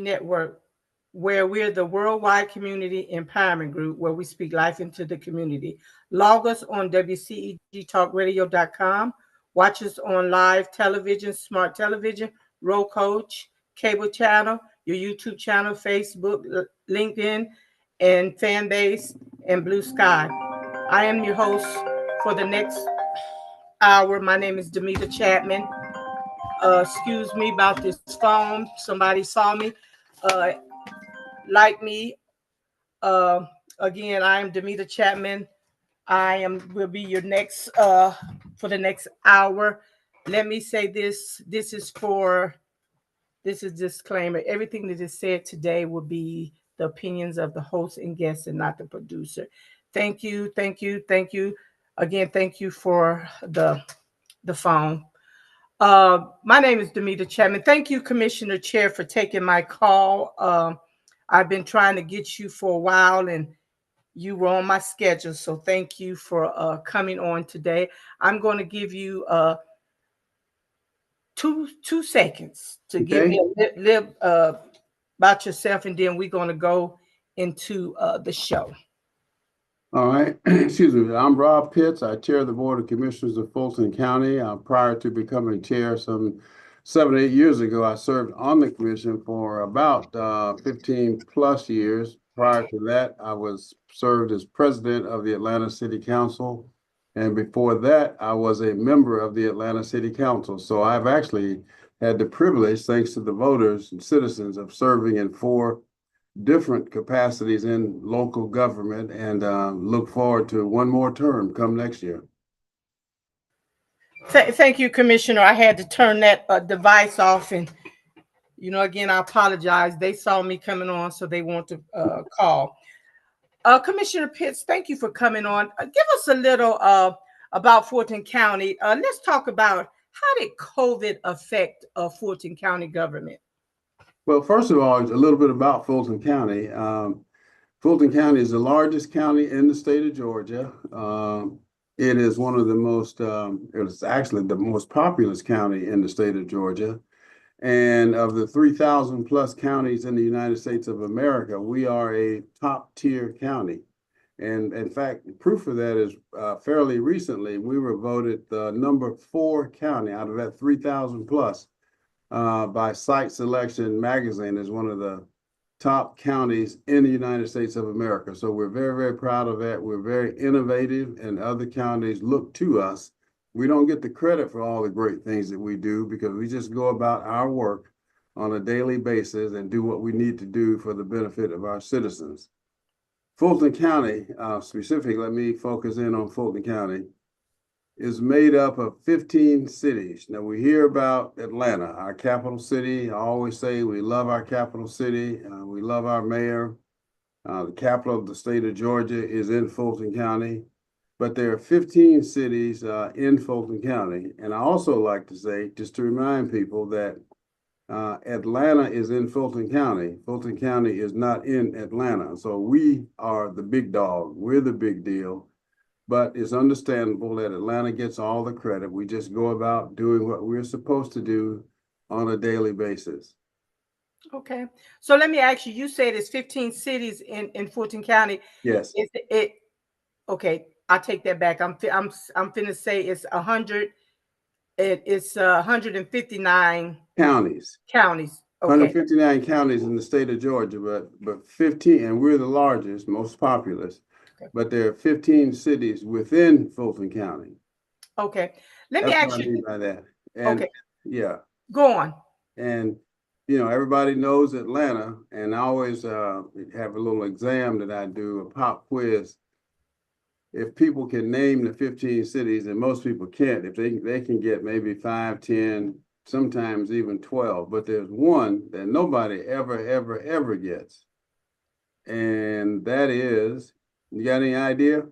Network, where we're the worldwide community empowerment group where we speak life into the community. Log us on WCEGTalkRadio.com. Watch us on live television, smart television, Roll Coach, cable channel, your YouTube channel, Facebook, LinkedIn, and fan base, and Blue Sky. I am your host for the next hour. My name is Damita Chatman. Excuse me about this phone. Somebody saw me. Like me. Again, I am Damita Chatman. Will be your next for the next hour. Let me say this. This is disclaimer. Everything that is said today will be the opinions of the host and guest and not the producer. Thank you. Again, thank you for the phone. My name is Damita Chatman. Thank you, Commissioner Chair, for taking my call. I've been trying to get you for a while, and you were on my schedule. So thank you for coming on today. I'm going to give you two seconds to give me a little about yourself, and then we're going to go into the show. All right. Excuse me. I'm Robb Pitts. I chair the Board of Commissioners of Fulton County. Prior to becoming chair some 7 or 8 years ago, I served on the commission for about 15 plus years. Prior to that, I served as president of the Atlanta City Council. And before that, I was a member of the Atlanta City Council. So I've actually had the privilege, thanks to the voters and citizens, of serving in 4 different capacities in local government, and look forward to one more term come next year. Thank you, Commissioner. I had to turn that device off, and again, I apologize. They saw me coming on, so they want to call. Commissioner Pitts, thank you for coming on. Give us a little about Fulton County. Let's talk about how did COVID affect Fulton County government? Well, first of all, a little bit about Fulton County. Fulton County is the largest county in the state of Georgia. It is one of the most, it's actually the most populous county in the state of Georgia. And of the 3,000 plus counties in the United States of America, we are a top tier county. And in fact, proof of that is fairly recently, we were voted the number 4 county out of that 3,000 plus. By Site Selection magazine as one of the top counties in the United States of America. So we're very, very proud of that. We're very innovative, and other counties look to us. We don't get the credit for all the great things that we do because we just go about our work on a daily basis and do what we need to do for the benefit of our citizens. Fulton County, specifically, let me focus in on Fulton County, is made up of 15 cities. Now, we hear about Atlanta, our capital city. I always say we love our capital city. We love our mayor. The capital of the state of Georgia is in Fulton County. But there are 15 cities in Fulton County. And I also like to say, just to remind people, that Atlanta is in Fulton County. Fulton County is not in Atlanta. So we are the big dog. We're the big deal. But it's understandable that Atlanta gets all the credit. We just go about doing what we're supposed to do on a daily basis. Okay. So let me ask you, you said it's 15 cities in Fulton County. Yes. Okay, I'll take that back. I'm finna say it's 100. It's 159 counties. Counties. Okay. 159 counties in the state of Georgia, but 15, and we're the largest, most populous. Okay. But there are 15 cities within Fulton County. Okay. Let me ask you by that. And okay. Yeah. Go on. And everybody knows Atlanta, and I always have a little exam that I do, a pop quiz. If people can name the 15 cities, and most people can't, if they can get maybe 5, 10, sometimes even 12, but there's one that nobody ever gets. And that is, you got any idea?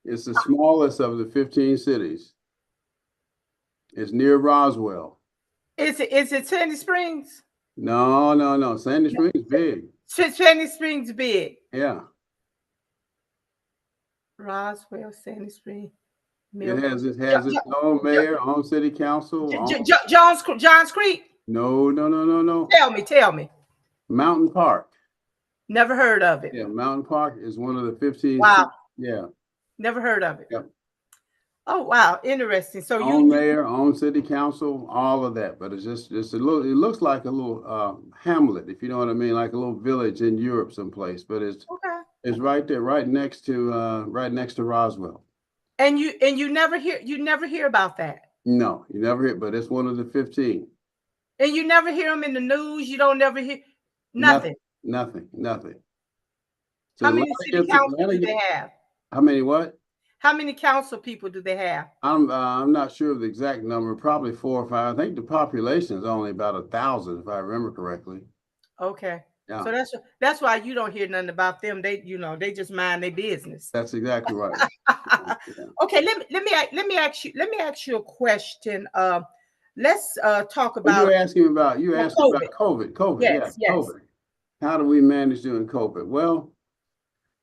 It's the smallest of the 15 cities. It's near Roswell. Is it Sandy Springs? No. Sandy Springs is big. Sandy Springs big. Yeah. Roswell, Sandy Springs. It has its own mayor, own city council. Johns Creek. No. Tell me. Mountain Park. Never heard of it. Yeah, Mountain Park is one of the 15. Wow. Yeah. Never heard of it. Yep. Oh, wow. Interesting. So own mayor, own city council, all of that. But it's just a little, it looks like a little hamlet, if you know what I mean, like a little village in Europe someplace. But it's right there, right next to Roswell. And you never hear about that. No, you never hear, but it's one of the 15. And you never hear them in the news. You don't never hear nothing. Nothing. So how many city council do they have? How many what? How many council people do they have? I'm not sure of the exact number. Probably 4 or 5. I think the population is only about 1,000, if I remember correctly. Okay. Yeah. So that's why you don't hear nothing about them. They they just mind their business. That's exactly right. Yeah. Okay. Let me ask you a question. Let's talk about. Well, you asked about COVID. COVID. Yes. COVID. How do we manage doing COVID? Well,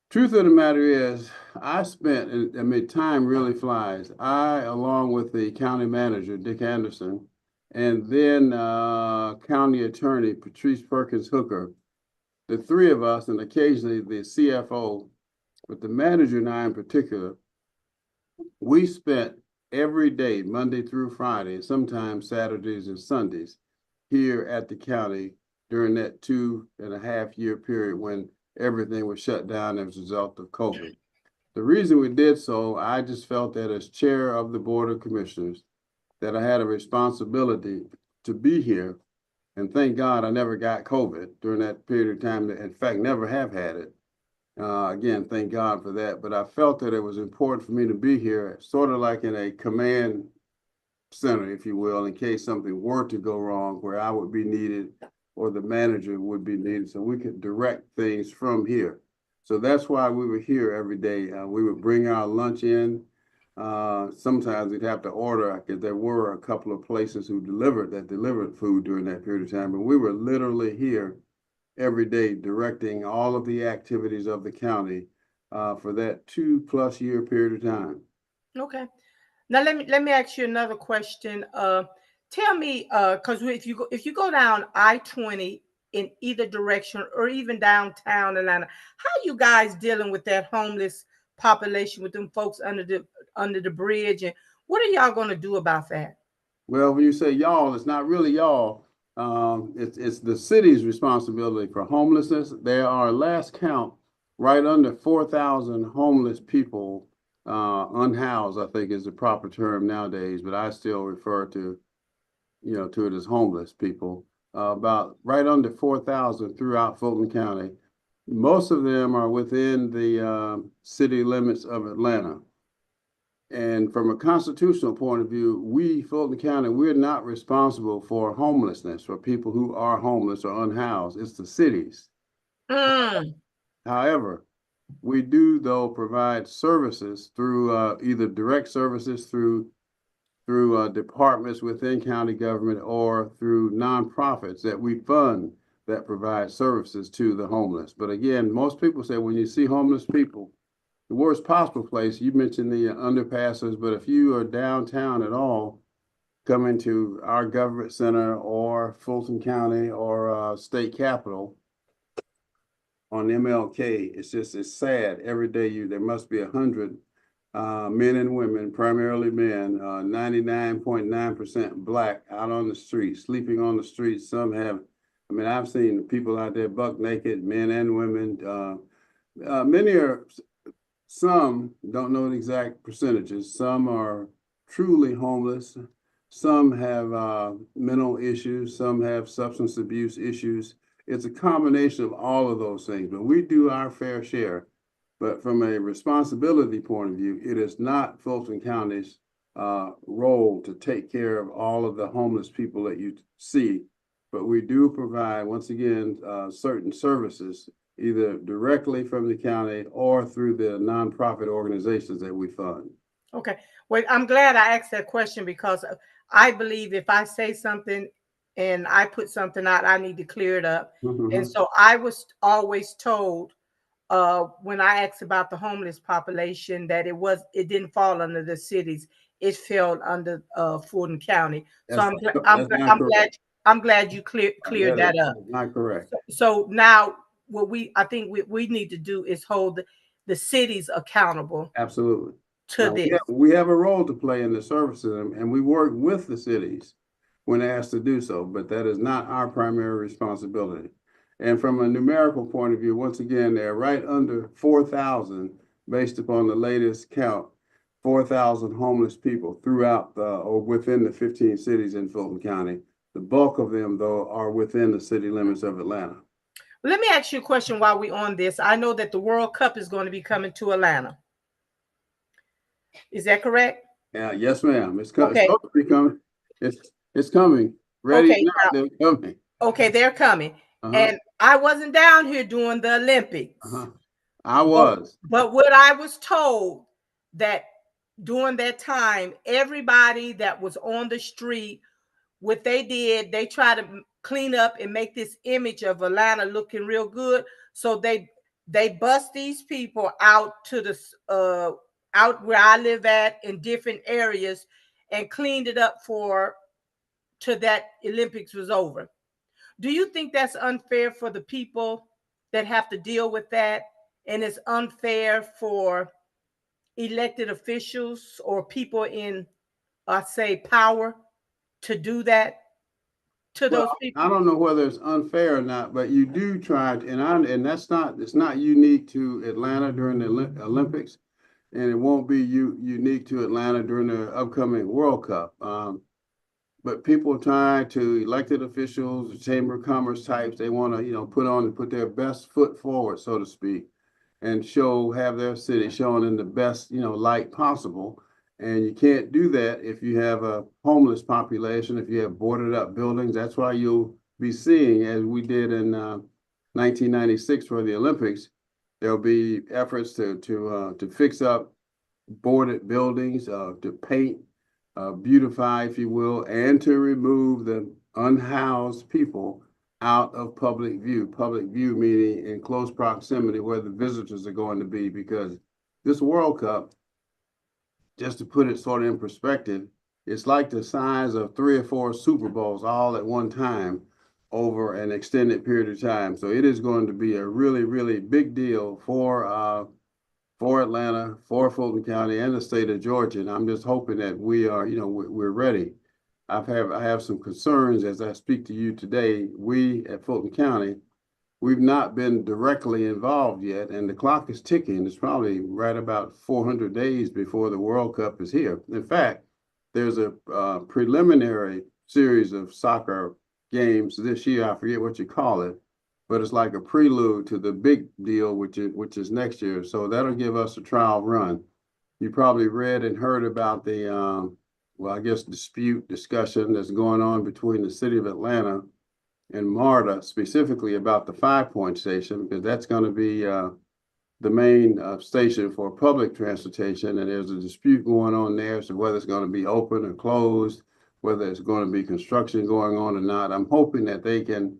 truth of the matter is, I spent, time really flies. I, along with the county manager, Dick Anderson, and then county attorney, Patrice Perkins Hooker, the three of us, and occasionally the CFO, but the manager and I in particular, we spent every day, Monday through Friday, sometimes Saturdays and Sundays, here at the county during that 2.5-year period when everything was shut down as a result of COVID. The reason we did so, I just felt that as chair of the Board of Commissioners, that I had a responsibility to be here. And thank God I never got COVID during that period of time. In fact, never have had it. Again, thank God for that. But I felt that it was important for me to be here, sort of like in a command center, if you will, in case something were to go wrong, where I would be needed or the manager would be needed, so we could direct things from here. So that's why we were here every day. We would bring our lunch in. Sometimes we'd have to order, because there were a couple of places who delivered food during that period of time. But we were literally here every day directing all of the activities of the county for that 2+ year period of time. Okay. Now let me ask you another question. Tell me, because if you go down I-20 in either direction or even downtown Atlanta, how are you guys dealing with that homeless population, with them folks under the bridge, and what are y'all going to do about that? Well, when you say y'all, it's not really y'all. It's the city's responsibility for homelessness. There are, last count, right under 4,000 homeless people unhoused, I think is the proper term nowadays, but I still refer to it as homeless people. About right under 4,000 throughout Fulton County. Most of them are within the city limits of Atlanta. And from a constitutional point of view, we, Fulton County, we're not responsible for homelessness, for people who are homeless or unhoused. It's the cities. However, we do, though, provide services through either direct services through departments within county government or through nonprofits that we fund that provide services to the homeless. But again, most people say when you see homeless people, the worst possible place, you mentioned the underpasses, but if you are downtown at all, coming to our government center or Fulton County or state capitol on MLK, it's sad. Every day there must be 100 men and women, primarily men, 99.9% Black, out on the street, sleeping on the street. Some have, I've seen people out there buck naked, men and women. Some don't know the exact percentages. Some are truly homeless. Some have mental issues. Some have substance abuse issues. It's a combination of all of those things, but we do our fair share. But from a responsibility point of view, it is not Fulton County's role to take care of all of the homeless people that you see. But we do provide, once again, certain services, either directly from the county or through the nonprofit organizations that we fund. Okay. Well, I'm glad I asked that question, because I believe if I say something and I put something out, I need to clear it up. And so I was always told, when I asked about the homeless population, that it didn't fall under the cities, it fell under Fulton County. So I'm I'm glad you cleared that up. Not correct. So now what I think we need to do is hold the cities accountable. Absolutely. To now, this. We have a role to play in the services, and we work with the cities when asked to do so, but that is not our primary responsibility. And from a numerical point of view, once again, they're right under 4,000 based upon the latest count, 4,000 homeless people throughout or within the 15 cities in Fulton County. The bulk of them, though, are within the city limits of Atlanta. Let me ask you a question while we're on this. I know that the World Cup is going to be coming to Atlanta. Is that correct? Yeah, yes, ma'am. It's coming. Okay. It's supposed to be coming. It's coming. Ready okay, now, they're coming. Okay, they're coming. And I wasn't down here during the Olympics. I was. But what I was told that during that time, everybody that was on the street, what they did, they tried to clean up and make this image of Atlanta looking real good. So they bust these people out to the out where I live at in different areas and cleaned it up to that Olympics was over. Do you think that's unfair for the people that have to deal with that? And it's unfair for elected officials or people in, say, power to do that to those people? I don't know whether it's unfair or not, but you do try, and it's not unique to Atlanta during the Olympics, and it won't be unique to Atlanta during the upcoming World Cup. But people try to, elected officials, Chamber of Commerce types, they want to, put their best foot forward, so to speak, and have their city shown in the best, light possible. And you can't do that if you have a homeless population, if you have boarded up buildings. That's why you'll be seeing, as we did in 1996 for the Olympics, there'll be efforts to fix up boarded buildings, to paint, beautify, if you will, and to remove the unhoused people out of public view. Public view meaning in close proximity where the visitors are going to be, because this World Cup, just to put it sort of in perspective, it's like the size of 3 or 4 Super Bowls all at one time over an extended period of time. So it is going to be a really, really big deal for Atlanta, for Fulton County, and the state of Georgia. And I'm just hoping that we are, we're ready. I have some concerns as I speak to you today. We at Fulton County, we've not been directly involved yet, and the clock is ticking. It's probably right about 400 days before the World Cup is here. In fact, there's a preliminary series of soccer games this year. I forget what you call it, but it's like a prelude to the big deal, which is next year. So that'll give us a trial run. You probably read and heard about the, discussion that's going on between the city of Atlanta and MARTA, specifically about the 5 Point station, because that's going to be the main station for public transportation. And there's a dispute going on there as to whether it's going to be open or closed, whether it's going to be construction going on or not. I'm hoping that they can,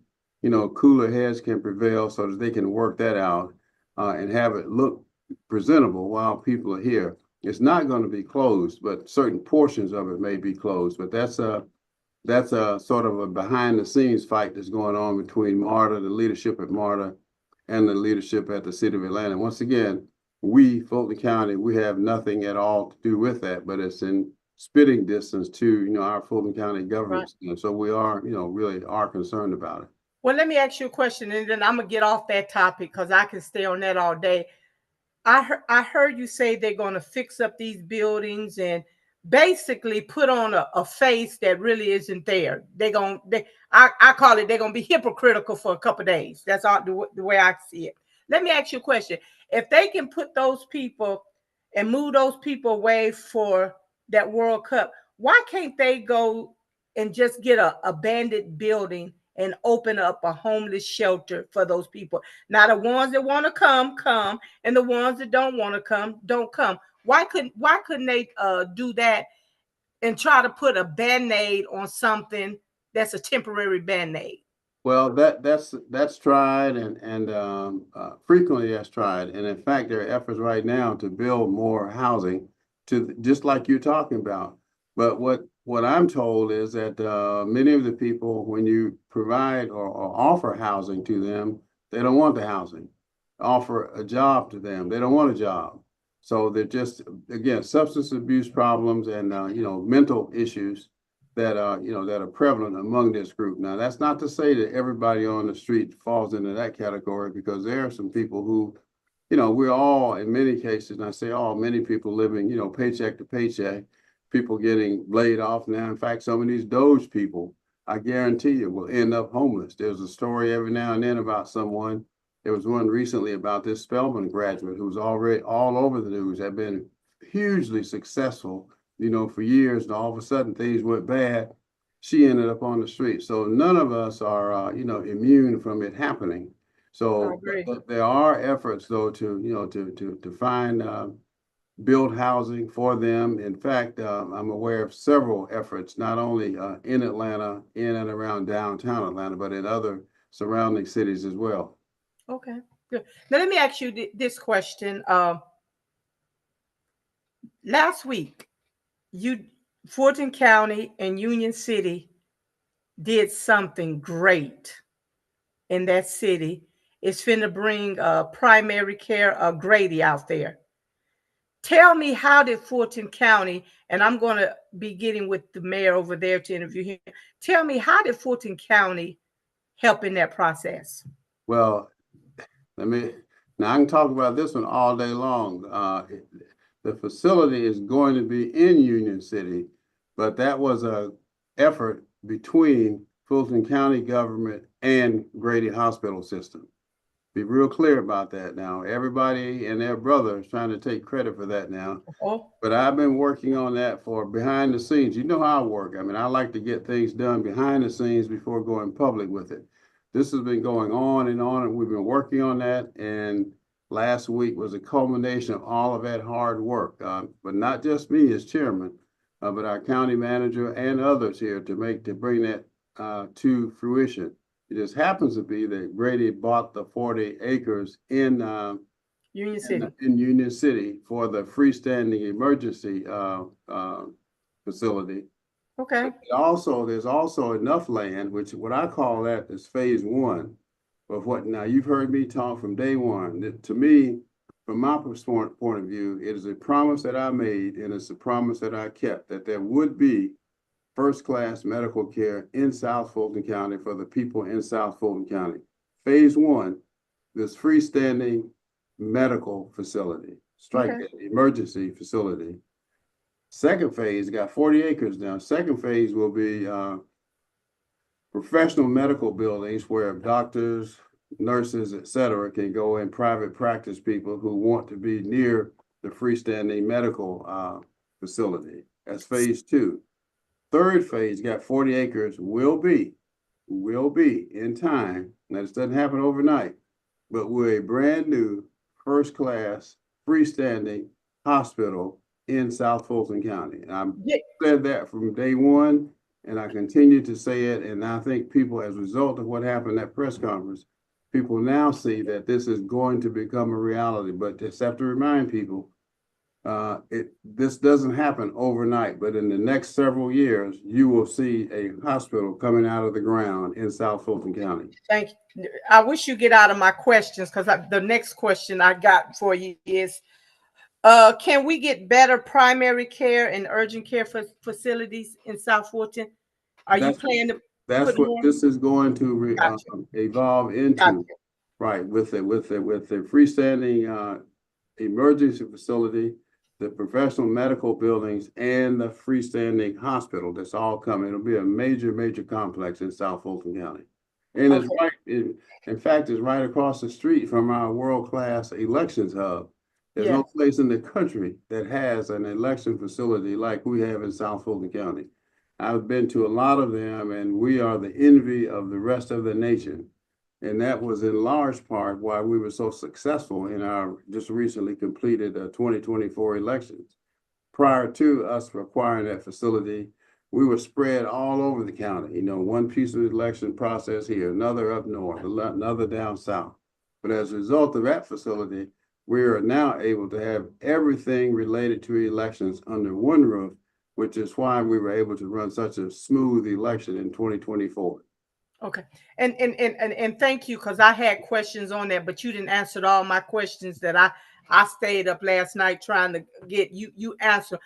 cooler heads can prevail so that they can work that out and have it look presentable while people are here. It's not going to be closed, but certain portions of it may be closed. But that's a sort of a behind the scenes fight that's going on between MARTA, the leadership at MARTA, and the leadership at the city of Atlanta. Once again, we, Fulton County, we have nothing at all to do with that, but it's in spitting distance to, our Fulton County government. Right. So we are, really are concerned about it. Well, let me ask you a question, and then I'm going to get off that topic because I can stay on that all day. I heard you say they're going to fix up these buildings and basically put on a face that really isn't there. I call it, they're going to be hypocritical for a couple of days. That's all the way I see it. Let me ask you a question. If they can put those people and move those people away for that World Cup, why can't they go and just get a abandoned building and open up a homeless shelter for those people? Now, the ones that want to come, and the ones that don't want to come, don't come. Why couldn't they do that and try to put a Band-Aid on something that's a temporary Band-Aid? Well, that's tried and frequently that's tried. And in fact, there are efforts right now to build more housing, to just like you're talking about. But what what I'm told is that many of the people, when you provide or offer housing to them, they don't want the housing. Offer a job to them, they don't want a job. So they're just, again, substance abuse problems and mental issues that that are prevalent among this group. Now, that's not to say that everybody on the street falls into that category, because there are some people who, we're all, in many cases, and I say all, many people living, paycheck to paycheck, people getting laid off now. In fact, some of these Doge people, I guarantee you, will end up homeless. There's a story every now and then about someone. There was one recently about this Spelman graduate who's already all over the news, had been hugely successful, for years, and all of a sudden things went bad. She ended up on the street. So none of us are, immune from it happening. So there are efforts, though, to find build housing for them. In fact, I'm aware of several efforts, not only in Atlanta, in and around downtown Atlanta, but in other surrounding cities as well. Okay, good. Now let me ask you this question. Last week, Fulton County and Union City did something great in that city. It's finna bring primary care Grady out there. Tell me, how did Fulton County, and I'm going to be getting with the mayor over there to interview him. Tell me, how did Fulton County help in that process? Well, now I can talk about this one all day long. The facility is going to be in Union City, but that was an effort between Fulton County government and Grady Hospital System. Be real clear about that now. Everybody and their brother is trying to take credit for that now. But I've been working on that for behind the scenes. You know how I work. I mean, I like to get things done behind the scenes before going public with it. This has been going on, and we've been working on that. And last week was a culmination of all of that hard work. But not just me as chairman, but our county manager and others here to bring that to fruition. It just happens to be that Grady bought the 40 acres in Union City. In Union City for the freestanding emergency facility. Okay. There's also enough land, which what I call that is phase one of what. Now, you've heard me talk from day one. That, to me, from my point of view, it is a promise that I made, and it's a promise that I kept, that there would be first-class medical care in South Fulton County for the people in South Fulton County. Phase one, this freestanding medical facility, emergency facility. Second phase got 40 acres now. Second phase will be professional medical buildings where doctors, nurses, etc., can go in, private practice people who want to be near the freestanding medical facility. That's phase two. Third phase got 40 acres, will be in time. Now, this doesn't happen overnight, but we're a brand new first-class freestanding hospital in South Fulton County. And I've said that from day one, and I continue to say it. And I think people, as a result of what happened at press conference, people now see that this is going to become a reality. But just have to remind people, this doesn't happen overnight, but in the next several years, you will see a hospital coming out of the ground in South Fulton County. Thank you. I wish you get out of my questions, because the next question I got for you is, can we get better primary care and urgent care facilities in South Fulton? You planning to? That's what this is going to evolve into, right? With the freestanding emergency facility, the professional medical buildings, and the freestanding hospital. That's all coming. It'll be a major complex in South Fulton County, and it's right. In fact, it's right across the street from our world-class elections hub. There's no place in the country that has an election facility like we have in South Fulton County. I've been to a lot of them, and we are the envy of the rest of the nation. And that was in large part why we were so successful in our just recently completed 2024 elections. Prior to us acquiring that facility, we were spread all over the county. One piece of the election process here, another up north, another down south. But as a result of that facility, we are now able to have everything related to elections under one roof, which is why we were able to run such a smooth election in 2024. Okay. And thank you, because I had questions on that, but you didn't answer all my questions that I stayed up last night trying to get you answer.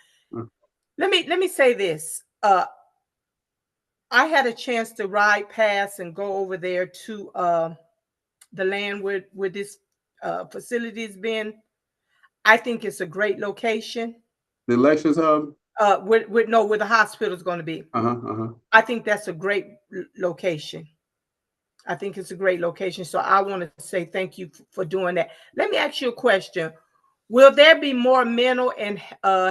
Let me say this. I had a chance to ride past and go over there to the land where this facility's been. I think it's a great location. The elections hub? Where the hospital is going to be. I think that's a great location. I think it's a great location. So I want to say thank you for doing that. Let me ask you a question. Will there be more mental and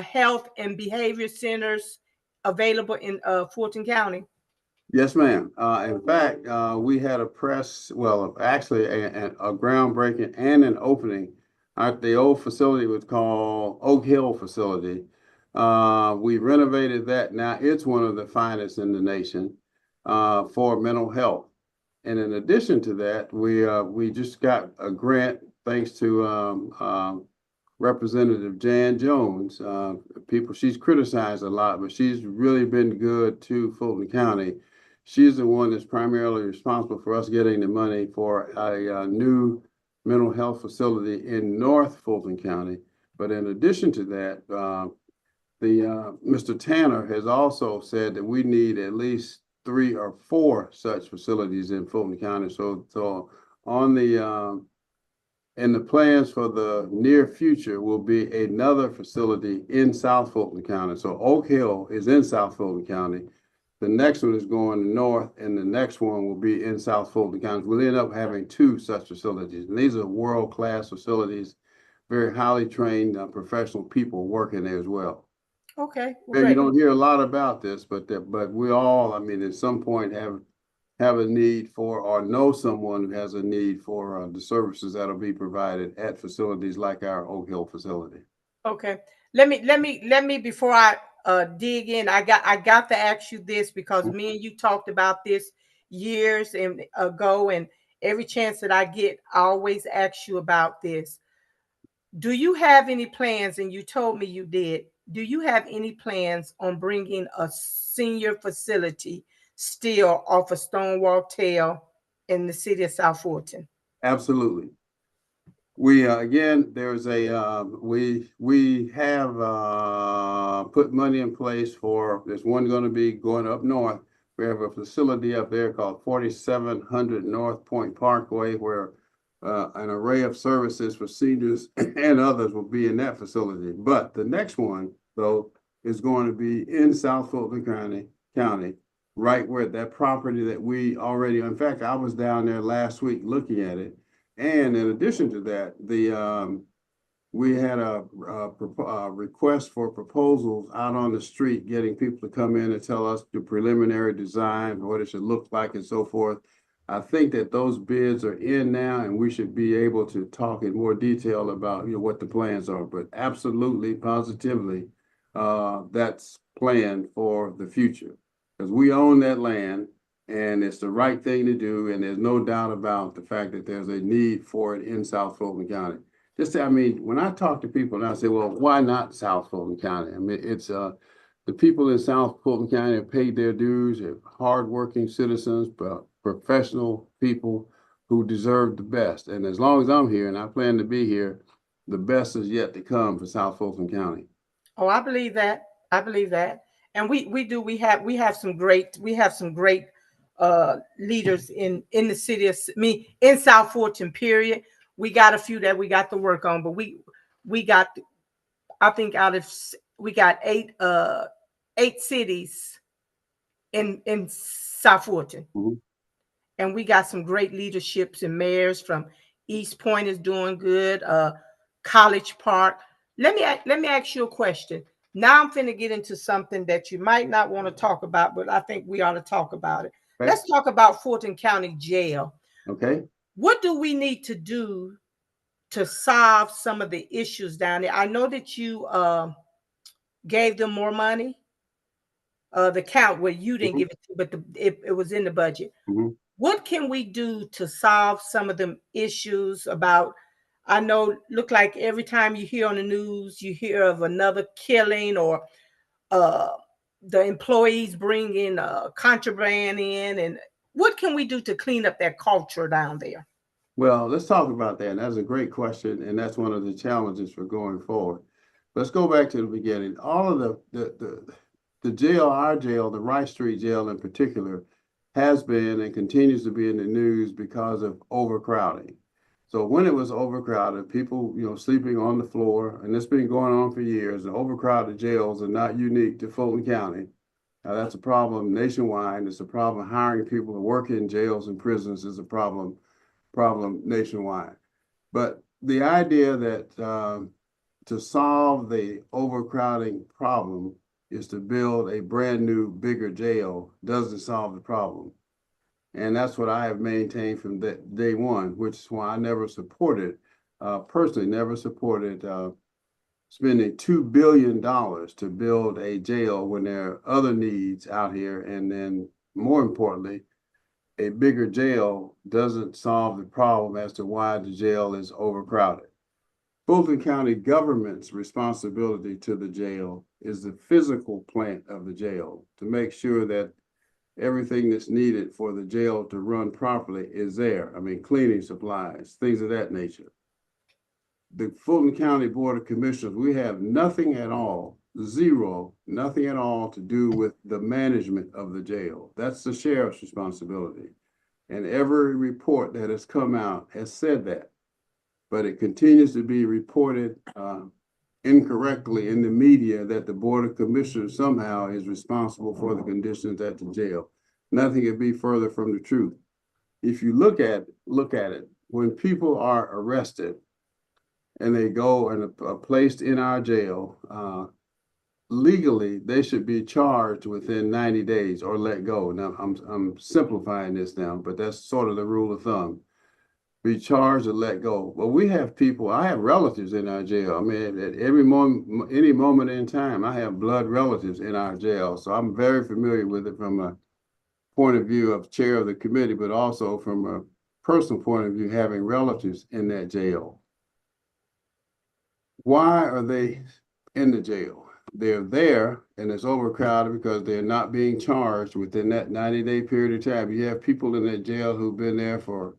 health and behavior centers available in Fulton County? Yes, ma'am. In fact, we had actually a groundbreaking and an opening at the old facility was called Oak Hill Facility. We renovated that. Now it's one of the finest in the nation for mental health. And in addition to that, we just got a grant thanks to Representative Jan Jones. She's criticized a lot, but she's really been good to Fulton County. She's the one that's primarily responsible for us getting the money for a new mental health facility in North Fulton County. But in addition to that, Mr. Tanner has also said that we need at least 3 or 4 such facilities in Fulton County. So on in the plans for the near future will be another facility in South Fulton County. So Oak Hill is in South Fulton County. The next one is going north, and the next one will be in South Fulton County. We'll end up having 2 such facilities. And these are world-class facilities, very highly trained professional people working there as well. Okay. Well, you don't hear a lot about this, but we all, I mean, at some point have a need for, or know someone who has a need for the services that'll be provided at facilities like our Oak Hill facility. Okay. Let me before I dig in, I got to ask you this because me and you talked about this years ago, and every chance that I get, I always ask you about this. Do you have any plans, and you told me you did, do you have any plans on bringing a senior facility still off of Stonewall Tail in the city of South Fulton? Absolutely. We again, there's we have put money in place for, there's one going to be going up north. We have a facility up there called 4700 North Point Parkway, where an array of services for seniors and others will be in that facility. But the next one, though, is going to be in South Fulton County, right where that property that we already, in fact, I was down there last week looking at it. And in addition to that, we had a request for proposals out on the street, getting people to come in and tell us the preliminary design, what it should look like and so forth. I think that those bids are in now, and we should be able to talk in more detail about what the plans are. But absolutely, positively, that's planned for the future, because we own that land. And it's the right thing to do, and there's no doubt about the fact that there's a need for it in South Fulton County. I mean, when I talk to people and I say, well, why not South Fulton County? I mean, it's the people in South Fulton County have paid their dues, they're hardworking citizens, but professional people who deserve the best. And as long as I'm here, and I plan to be here, the best is yet to come for South Fulton County. Oh, I believe that. I believe that. And we have some great leaders in the city of in South Fulton, period. We got a few that we got to work on, but we got, I think we got 8 cities in South Fulton. And we got some great leaderships and mayors. From East Point is doing good, College Park. Let me ask you a question. Now I'm finna get into something that you might not want to talk about, but I think we ought to talk about it. Okay. Let's talk about Fulton County Jail. Okay. What do we need to do to solve some of the issues down there? I know that you gave them more money. The count where you didn't give it to, but it was in the budget. What can we do to solve some of them issues about? I know, look like every time you hear on the news, you hear of another killing or the employees bring in contraband in, and what can we do to clean up that culture down there? Well, let's talk about that. That's a great question, and that's one of the challenges for going forward. Let's go back to the beginning. All of the jail, our jail, the Rice Street Jail in particular, has been and continues to be in the news because of overcrowding. So when it was overcrowded, people, sleeping on the floor, and it's been going on for years. The overcrowded jails are not unique to Fulton County. That's a problem nationwide. It's a problem hiring people to work in jails and prisons is a problem nationwide. But the idea that to solve the overcrowding problem is to build a brand new, bigger jail doesn't solve the problem. And that's what I have maintained from day one, which is why I never supported, personally never supported spending $2 billion to build a jail when there are other needs out here. And then more importantly, a bigger jail doesn't solve the problem as to why the jail is overcrowded. Fulton County government's responsibility to the jail is the physical plant of the jail to make sure that everything that's needed for the jail to run properly is there. I mean, cleaning supplies, things of that nature. The Fulton County Board of Commissioners, we have nothing at all, nothing at all to do with the management of the jail. That's the sheriff's responsibility. And every report that has come out has said that. But it continues to be reported incorrectly in the media that the Board of Commissioners somehow is responsible for the conditions at the jail. Nothing could be further from the truth. If you look at it, when people are arrested and they go and are placed in our jail, legally they should be charged within 90 days or let go. Now I'm simplifying this now, but that's sort of the rule of thumb. Be charged or let go. But we have people, I have relatives in our jail. I mean, at every moment, any moment in time, I have blood relatives in our jail. So I'm very familiar with it from a point of view of chair of the committee, but also from a personal point of view, having relatives in that jail. Why are they in the jail? They're there and it's overcrowded because they're not being charged within that 90-day period of time. You have people in that jail who've been there for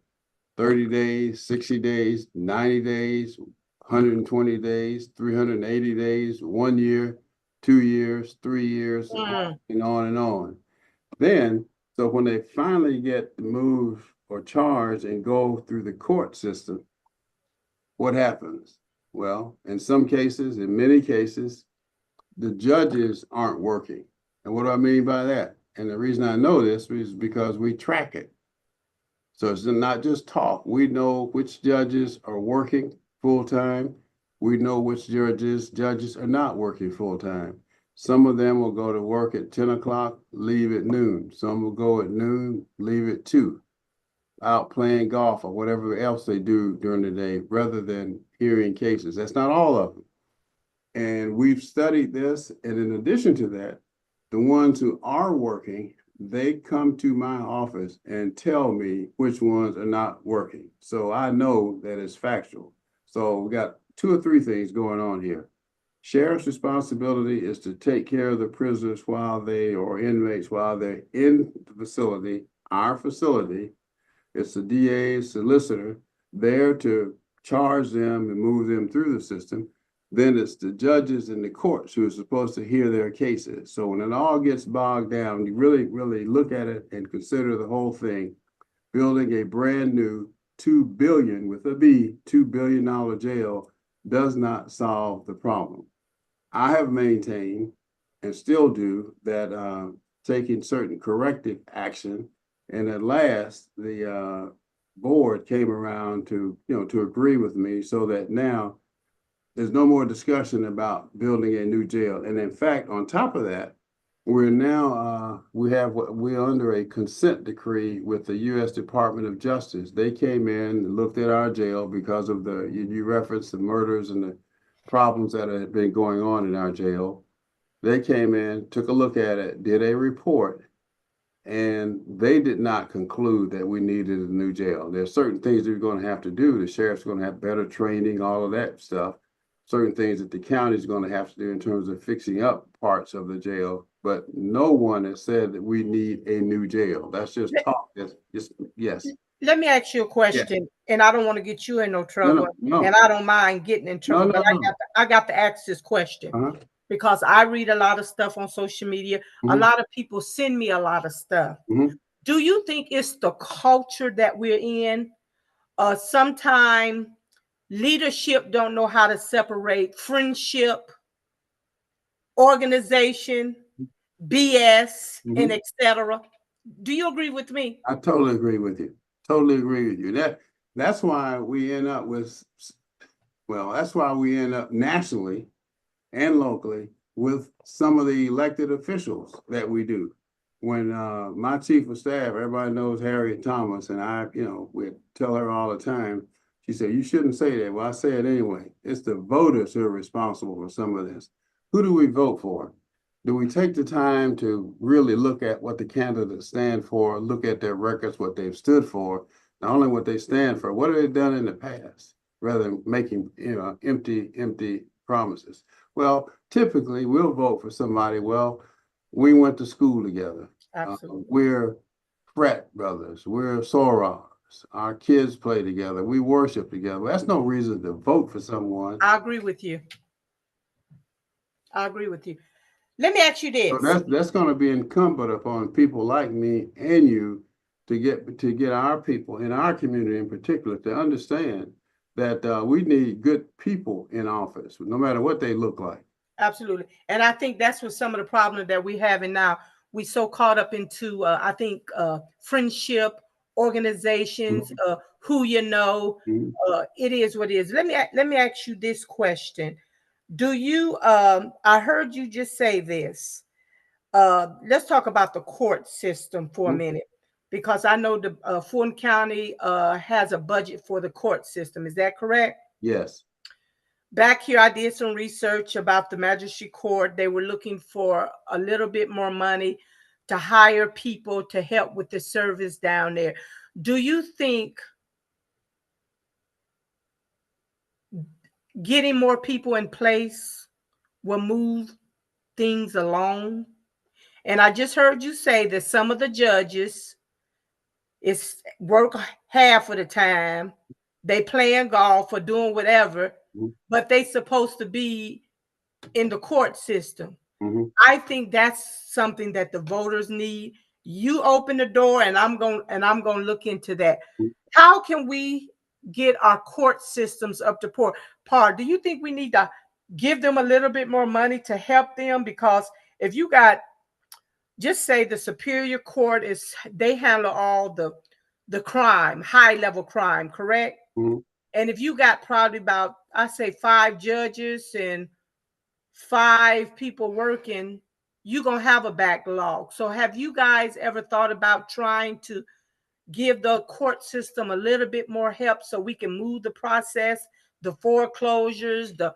30 days, 60 days, 90 days, 120 days, 380 days, 1 year, 2 years, 3 years, and on and on. Then, so when they finally get moved or charged and go through the court system, what happens? Well, in some cases, in many cases, the judges aren't working. And what do I mean by that? And the reason I know this is because we track it. So it's not just talk. We know which judges are working full-time. We know which judges are not working full-time. Some of them will go to work at 10 o'clock, leave at noon. Some will go at noon, leave at 2, out playing golf or whatever else they do during the day rather than hearing cases. That's not all of them. And we've studied this. And in addition to that, the ones who are working, they come to my office and tell me which ones are not working. So I know that it's factual. So we got 2 or 3 things going on here. Sheriff's responsibility is to take care of the prisoners or inmates while they're in the facility, our facility. It's the DA's solicitor there to charge them and move them through the system. Then it's the judges and the courts who are supposed to hear their cases. So when it all gets bogged down, you really, really look at it and consider the whole thing. Building a brand new $2 billion with a B, $2 billion jail does not solve the problem. I have maintained and still do that taking certain corrective action. And at last, the board came around to agree with me so that now there's no more discussion about building a new jail. And in fact, on top of that, we're now, we're under a consent decree with the U.S. Department of Justice. They came in and looked at our jail because of you referenced the murders and the problems that had been going on in our jail. They came in, took a look at it, did a report, and they did not conclude that we needed a new jail. There's certain things they're going to have to do. The sheriff's going to have better training, all of that stuff. Certain things that the county is going to have to do in terms of fixing up parts of the jail. but no one has said that we need a new jail. That's just talk. That's just, yes. Let me ask you a question, and I don't want to get you in no trouble, No. and I don't mind getting in trouble, but I got to ask this question because I read a lot of stuff on social media. A lot of people send me a lot of stuff. Do you think it's the culture that we're in? Sometimes leadership don't know how to separate friendship, organization, BS, and etc. Do you agree with me? I totally agree with you. Totally agree with you. That's why we end up with, well, that's why we end up nationally and locally with some of the elected officials that we do. When my chief of staff, everybody knows Harriet Thomas, and I, we tell her all the time, she said, you shouldn't say that. Well, I say it anyway. It's the voters who are responsible for some of this. Who do we vote for? Do we take the time to really look at what the candidates stand for, look at their records, what they've stood for, not only what they stand for, what have they done in the past, rather than making, empty promises? Well, typically we'll vote for somebody, well, we went to school together. Absolutely. We're frat brothers. We're sorors. Our kids play together. We worship together. Well, that's no reason to vote for someone. I agree with you. I agree with you. Let me ask you this. So that's going to be incumbent upon people like me and you to get our people in our community in particular to understand that we need good people in office, no matter what they look like. Absolutely. And I think that's what some of the problems that we have now. We so caught up into, I think, friendship, organizations, who you know. It is what it is. Let me ask you this question. Do you, I heard you just say this. Let's talk about the court system for a minute, because I know the Fulton County has a budget for the court system. Is that correct? Yes. Back here, I did some research about the magistrate court. They were looking for a little bit more money to hire people to help with the service down there. Do you think getting more people in place will move things along? And I just heard you say that some of the judges is work half of the time. They playing golf or doing whatever, but they supposed to be in the court system. I think that's something that the voters need. You open the door, and I'm going to look into that. How can we get our court systems up to par? Do you think we need to give them a little bit more money to help them? Because if you got, just say the Superior Court they handle all the crime, high level crime, correct? And if you got probably about, I say 5 judges and 5 people working, you're going to have a backlog. So have you guys ever thought about trying to give the court system a little bit more help so we can move the process, the foreclosures, the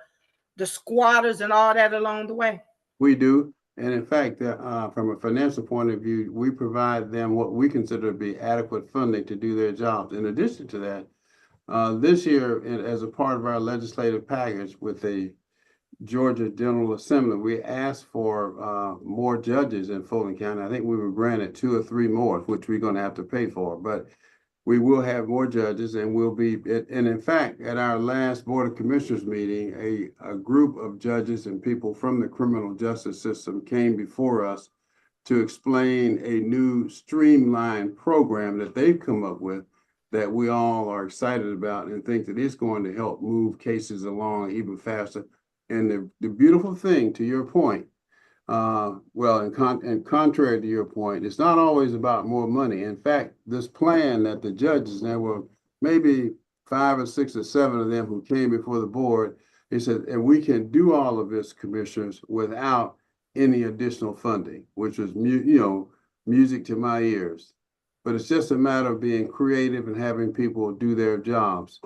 squatters and all that along the way? We do. And in fact, from a financial point of view, we provide them what we consider to be adequate funding to do their jobs. In addition to that, this year, as a part of our legislative package with the Georgia General Assembly, we asked for more judges in Fulton County. I think we were granted 2 or 3 more, which we're going to have to pay for. But we will have more judges, and we'll be, and in fact, at our last Board of Commissioners meeting, a group of judges and people from the criminal justice system came before us to explain a new streamlined program that they've come up with that we all are excited about and think that it's going to help move cases along even faster. And the beautiful thing, to your point, and contrary to your point, it's not always about more money. In fact, this plan that the judges, there were maybe 5 or 6 or 7 of them who came before the board, they said, and we can do all of this, commissioners, without any additional funding, which was, music to my ears. But it's just a matter of being creative and having people do their jobs.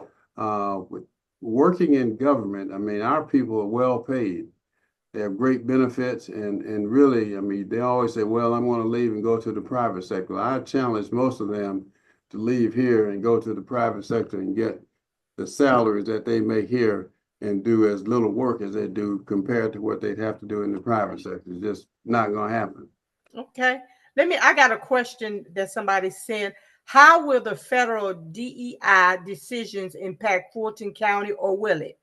Working in government, I mean, our people are well paid. They have great benefits, and really, I mean, they always say, well, I'm going to leave and go to the private sector. I challenge most of them to leave here and go to the private sector and get the salaries that they make here and do as little work as they do compared to what they'd have to do in the private sector. It's just not going to happen. Okay. I got a question that somebody sent. How will the federal DEI decisions impact Fulton County, or will it?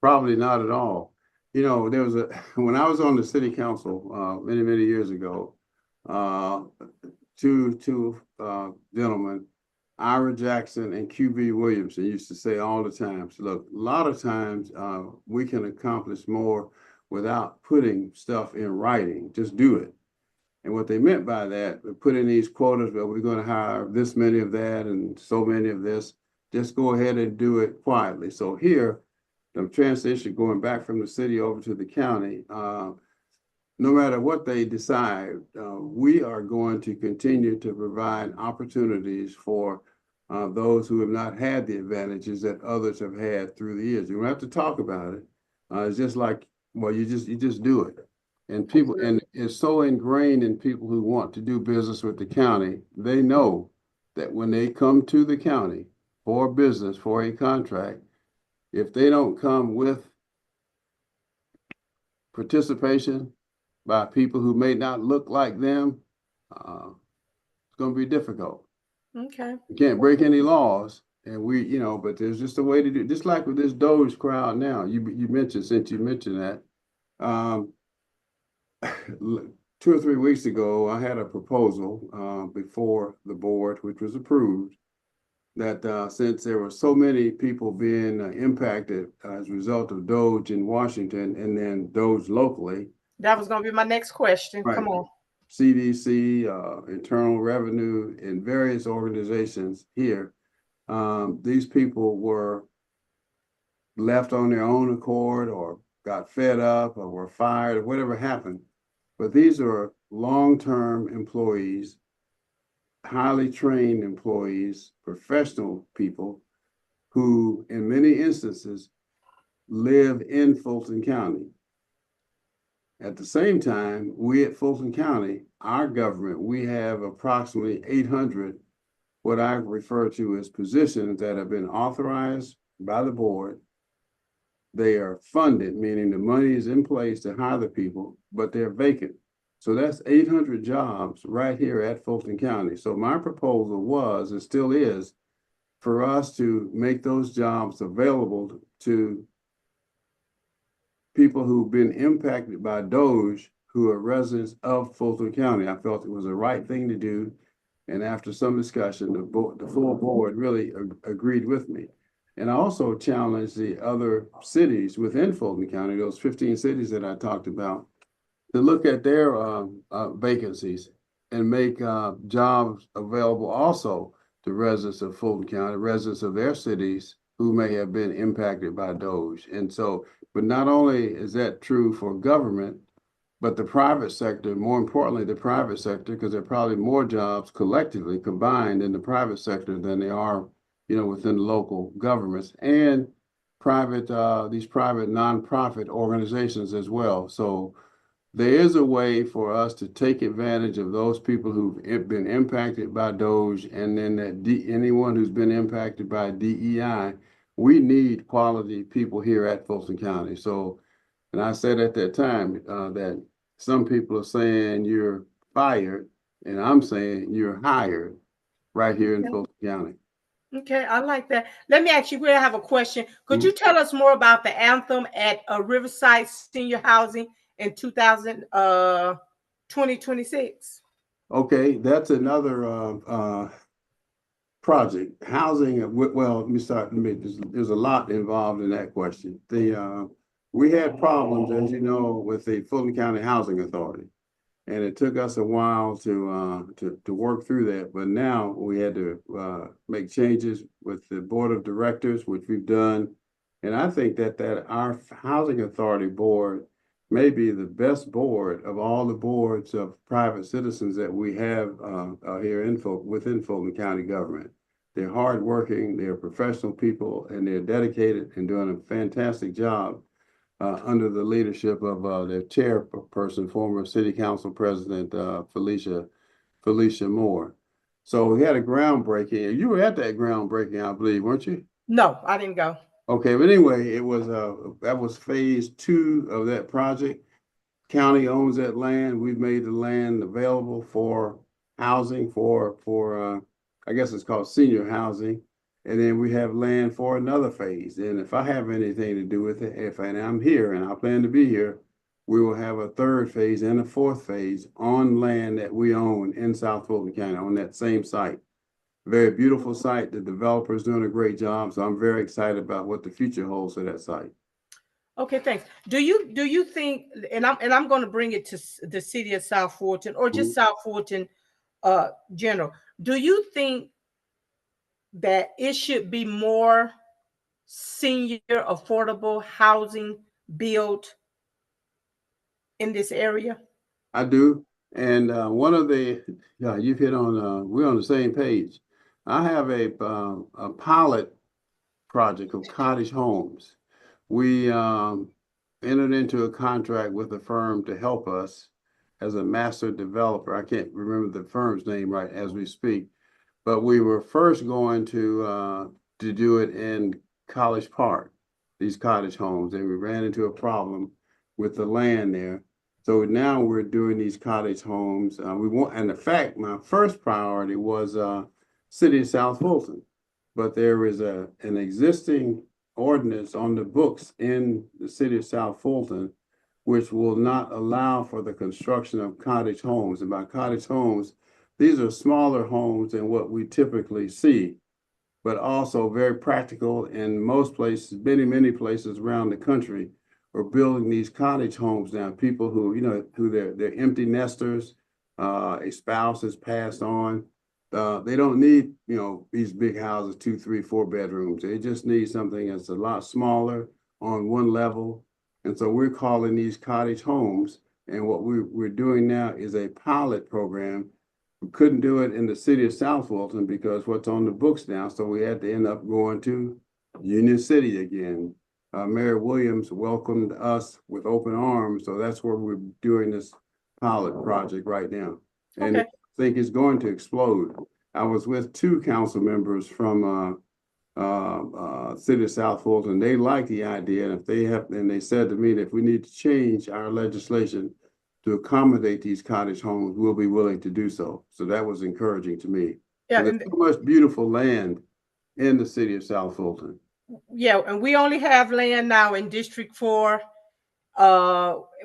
Probably not at all. You know, there was when I was on the city council many, many years ago, two gentlemen, Ira Jackson and QB Williamson, used to say all the time, so look, a lot of times we can accomplish more without putting stuff in writing. Just do it. And what they meant by that, put in these quotas, but we're going to hire this many of that and so many of this. Just go ahead and do it quietly. So here, the transition going back from the city over to the county, no matter what they decide, we are going to continue to provide opportunities for those who have not had the advantages that others have had through the years. You don't have to talk about it. It's just like, well, you just do it. And people, and it's so ingrained in people who want to do business with the county, they know that when they come to the county for business, for a contract, if they don't come with participation by people who may not look like them, it's going to be difficult. Okay. You can't break any laws, and but there's just a way to do it. Just like with this Doge crowd now, you mentioned, since you mentioned that, 2 or 3 weeks ago, I had a proposal before the board, which was approved, that since there were so many people being impacted as a result of Doge in Washington and then Doge locally. That was going to be my next question. Right. Come on. CDC, Internal Revenue, and various organizations here, these people were left on their own accord or got fed up or were fired or whatever happened. But these are long-term employees, highly trained employees, professional people who in many instances live in Fulton County. At the same time, we at Fulton County, our government, we have approximately 800 what I refer to as positions that have been authorized by the board. They are funded, meaning the money is in place to hire the people, but they're vacant. So that's 800 jobs right here at Fulton County. So my proposal was, and still is, for us to make those jobs available to people who've been impacted by Doge, who are residents of Fulton County. I felt it was the right thing to do. And after some discussion, the full board really agreed with me. And I also challenged the other cities within Fulton County, those 15 cities that I talked about, to look at their vacancies and make jobs available also to residents of Fulton County, residents of their cities who may have been impacted by Doge. And so, but not only is that true for government, but the private sector, more importantly, the private sector, because there are probably more jobs collectively combined in the private sector than there are, within the local governments, and these private nonprofit organizations as well. So there is a way for us to take advantage of those people who've been impacted by Doge, and then anyone who's been impacted by DEI. We need quality people here at Fulton County. So, and I said at that time that some people are saying you're fired, and I'm saying you're hired right here in Fulton County. Okay, I like that. Let me ask you, we have a question. Could you tell us more about the anthem at Riverside Senior Housing in 2026? Okay, that's another project. Housing, well, let me start. There's a lot involved in that question. We had problems, as you know, with the Fulton County Housing Authority, and it took us a while to work through that. But now we had to make changes with the board of directors, which we've done, and I think that our Housing Authority board may be the best board of all the boards of private citizens that we have here within Fulton County government. They're hardworking, they're professional people, and they're dedicated and doing a fantastic job under the leadership of their chairperson, former city council president, Felicia Moore. So we had a groundbreaking. You were at that groundbreaking, I believe, weren't you? No, I didn't go. Okay, but anyway, that was phase 2 of that project. County owns that land. We've made the land available for housing for I guess it's called senior housing. And then we have land for another phase. And if I have anything to do with it, and I'm here and I plan to be here, we will have a third phase and a fourth phase on land that we own in South Fulton County on that same site. Very beautiful site. The developer's doing a great job. So I'm very excited about what the future holds for that site. Okay, thanks. Do you think, and I'm going to bring it to the city of South Fulton or just South Fulton general. Do you think that it should be more senior affordable housing built in this area? I do. And one of the, yeah, you've hit on, we're on the same page. I have a pilot project of cottage homes. We entered into a contract with a firm to help us as a master developer. I can't remember the firm's name right as we speak, but we were first going to do it in College Park, these cottage homes, and we ran into a problem with the land there. So now we're doing these cottage homes. And in fact, my first priority was City of South Fulton, but there is an existing ordinance on the books in the City of South Fulton, which will not allow for the construction of cottage homes. And by cottage homes, these are smaller homes than what we typically see, but also very practical in most places, many places around the country are building these cottage homes now. People who, who they're empty nesters, a spouse has passed on. They don't need, these big houses, 2, 3, 4 bedrooms. They just need something that's a lot smaller on one level. And so we're calling these cottage homes. And what we're doing now is a pilot program. We couldn't do it in the city of South Fulton because what's on the books now. So we had to end up going to Union City again. Mayor Williams welcomed us with open arms. So that's where we're doing this pilot project right now. And I think it's going to explode. I was with 2 council members from City of South Fulton. They like the idea. And they said to me that if we need to change our legislation to accommodate these cottage homes, we'll be willing to do so. So that was encouraging to me. Yeah, there's so much beautiful land in the city of South Fulton. Yeah, and we only have land now in District 4.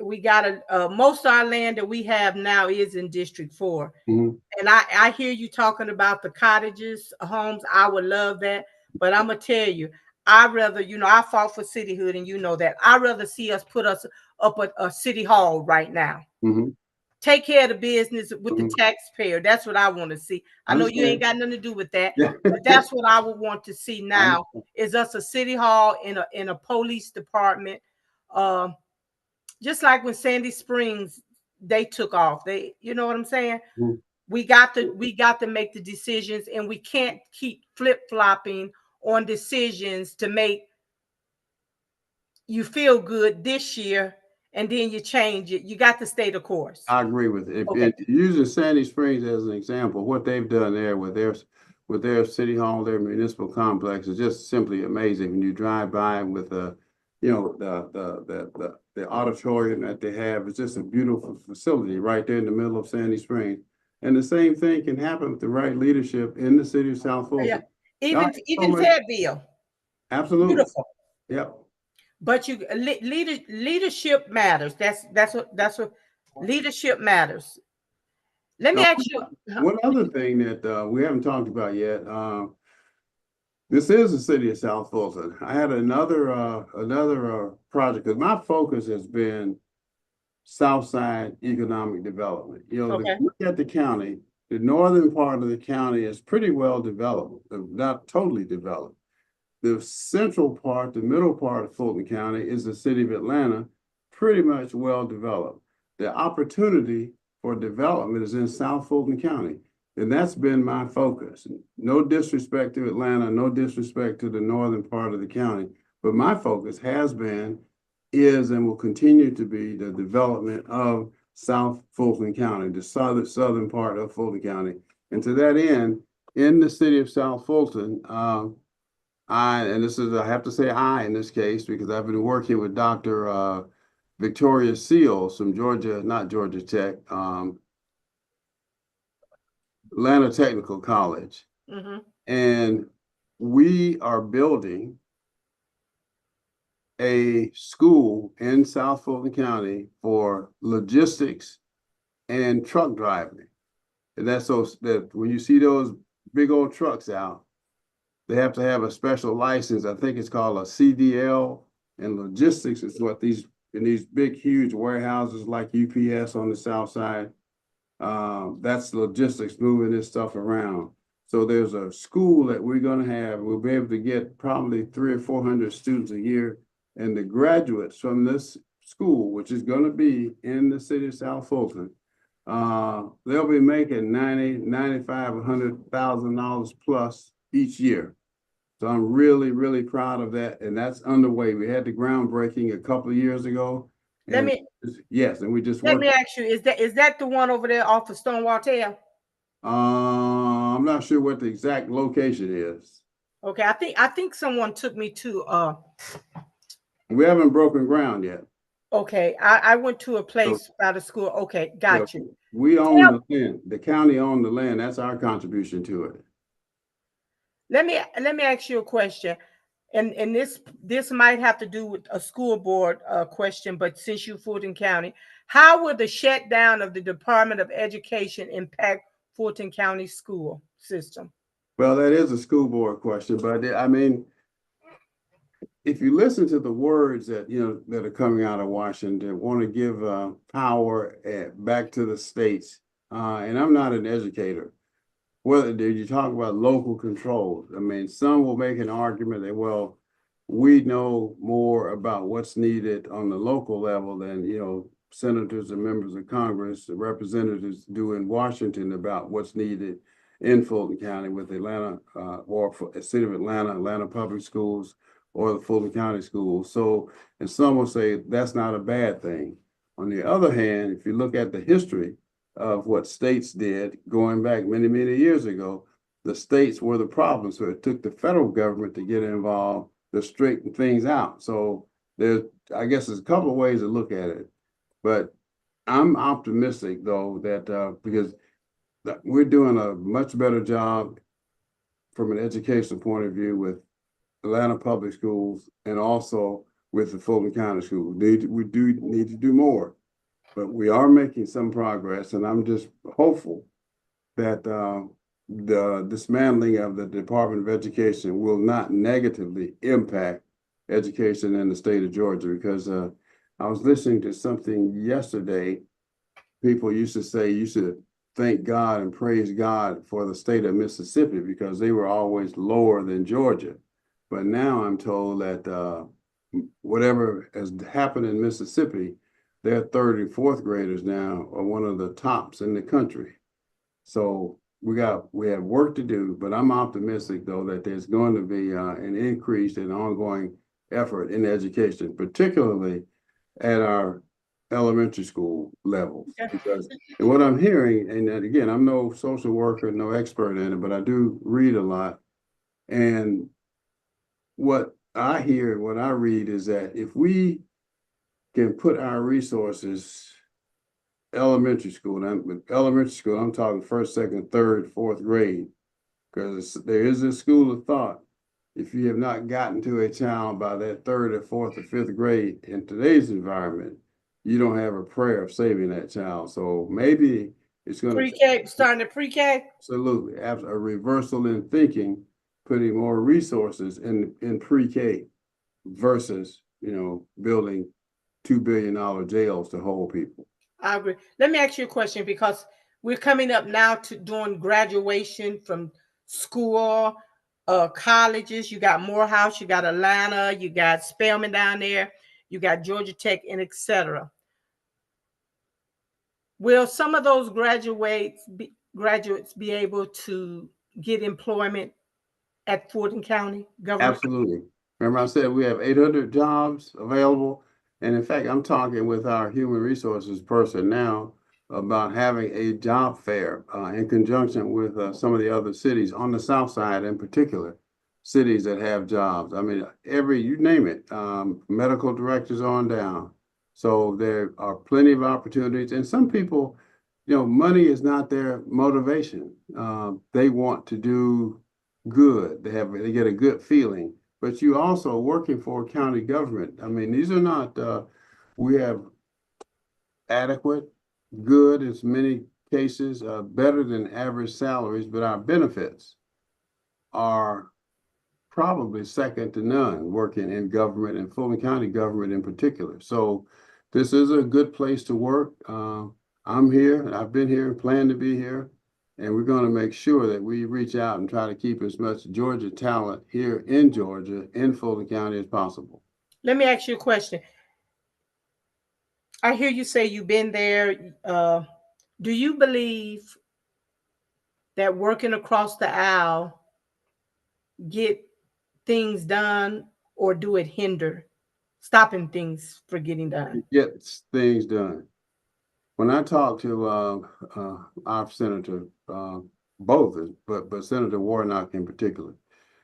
We got most of our land that we have now is in District 4. And I hear you talking about the cottages, homes. I would love that, but I'm gonna tell you, I'd rather, I fought for cityhood, and that. I'd rather see us put us up at a city hall right now. Take care of the business with the taxpayer. That's what I want to see. I know you ain't got nothing to do with that, but that's what I would want to see now is us a city hall in a police department. Just like when Sandy Springs, they took off. You know what I'm saying? We got to make the decisions, and we can't keep flip-flopping on decisions to make you feel good this year and then you change it. You got to stay the course. I agree with it. Using Sandy Springs as an example, what they've done there with their city hall, their municipal complex is just simply amazing. When you drive by with the auditorium that they have, it's just a beautiful facility right there in the middle of Sandy Springs. And the same thing can happen with the right leadership in the city of South Fulton. Even Fayetteville. Absolutely. Beautiful. Yep. But leadership matters. That's what leadership matters. Let me ask you one other thing that we haven't talked about yet. This is the city of South Fulton. I had another project because my focus has been Southside economic development. Look at the county. The northern part of the county is pretty well developed, not totally developed. The central part, the middle part of Fulton County is the city of Atlanta, pretty much well developed. The opportunity for development is in South Fulton County. And that's been my focus. No disrespect to Atlanta, no disrespect to the northern part of the county, but my focus has been, is, and will continue to be the development of South Fulton County, the southern part of Fulton County. And to that end, in the city of South Fulton, and this is, I have to say I in this case, because I've been working with Dr. Victoria Seals from Georgia, not Georgia Tech, Atlanta Technical College. Mm-hmm. And we are building a school in South Fulton County for logistics and truck driving. And that's so that when you see those big old trucks out, they have to have a special license. I think it's called a CDL, and logistics is what these in these big, huge warehouses like UPS on the south side. That's logistics, moving this stuff around. So there's a school that we're going to have. We'll be able to get probably 300 or 400 students a year, and the graduates from this school, which is going to be in the city of South Fulton, they'll be making $90,000, $95,000, $100,000 plus each year. So I'm really, really proud of that, and that's underway. We had the groundbreaking a couple of years ago. Let me Yes, and we just let worked. me ask you: is that the one over there off of Stonewall Tail? I'm not sure what the exact location is. Okay, I think someone took me to. We haven't broken ground yet. Okay, I went to a place by the school. Okay, got you. We own the land. The county owned the land. That's our contribution to it. Let me ask you a question, and this might have to do with a school board question, but since you're Fulton County, how will the shutdown of the Department of Education impact Fulton County school system? Well, that is a school board question, but I mean, if you listen to the words that that are coming out of Washington, want to give power back to the states, and I'm not an educator. Whether you talk about local control, I mean, some will make an argument that, well, we know more about what's needed on the local level than, senators and members of Congress, the representatives do in Washington about what's needed in Fulton County with Atlanta, or for the city of Atlanta Public Schools, or the Fulton County Schools. So, and some will say that's not a bad thing. On the other hand, if you look at the history of what states did going back many, many years ago, the states were the problem. So it took the federal government to get involved to straighten things out. So I guess there's a couple of ways to look at it, but I'm optimistic though that because we're doing a much better job from an educational point of view with Atlanta Public Schools and also with the Fulton County Schools. We do need to do more. But we are making some progress, and I'm just hopeful that the dismantling of the Department of Education will not negatively impact education in the state of Georgia, because I was listening to something yesterday. People used to say you should thank God and praise God for the state of Mississippi because they were always lower than Georgia. But now I'm told that whatever has happened in Mississippi, their third and fourth graders now are one of the tops in the country. So we have work to do, but I'm optimistic though that there's going to be an increase in ongoing effort in education, particularly at our elementary school levels. Because and what I'm hearing, and again, I'm no social worker, no expert in it, but I do read a lot. And what I hear, what I read is that if we can put our resources, elementary school, and with elementary school, I'm talking first, second, third, fourth grade, because there is a school of thought. If you have not gotten to a child by that third or fourth or fifth grade in today's environment, you don't have a prayer of saving that child. So maybe it's going to pre-K, starting at pre-K. Absolutely, a reversal in thinking, putting more resources in pre-K versus building $2 billion jails to hold people. I agree. Let me ask you a question, because we're coming up now to doing graduation from school, colleges. You got Morehouse, you got Atlanta, you got Spelman down there, you got Georgia Tech, and etc. Will some of those graduates be able to get employment at Fulton County government? Absolutely. Remember I said we have 800 jobs available. And in fact, I'm talking with our human resources person now about having a job fair in conjunction with some of the other cities on the South Side in particular, cities that have jobs. I mean, you name it, medical directors on down. So there are plenty of opportunities. And some people, money is not their motivation. They want to do good. They get a good feeling. But you also working for county government. I mean, these are not, we have adequate, good in many cases, better than average salaries, but our benefits are probably second to none working in government and Fulton County government in particular. So this is a good place to work. I'm here and I've been here and plan to be here. And we're going to make sure that we reach out and try to keep as much Georgia talent here in Georgia, in Fulton County as possible. Let me ask you a question. I hear you say you've been there. Do you believe that working across the aisle get things done, or do it hinder stopping things from getting done? It gets things done. When I talk to our senator, both, but Senator Warnock in particular,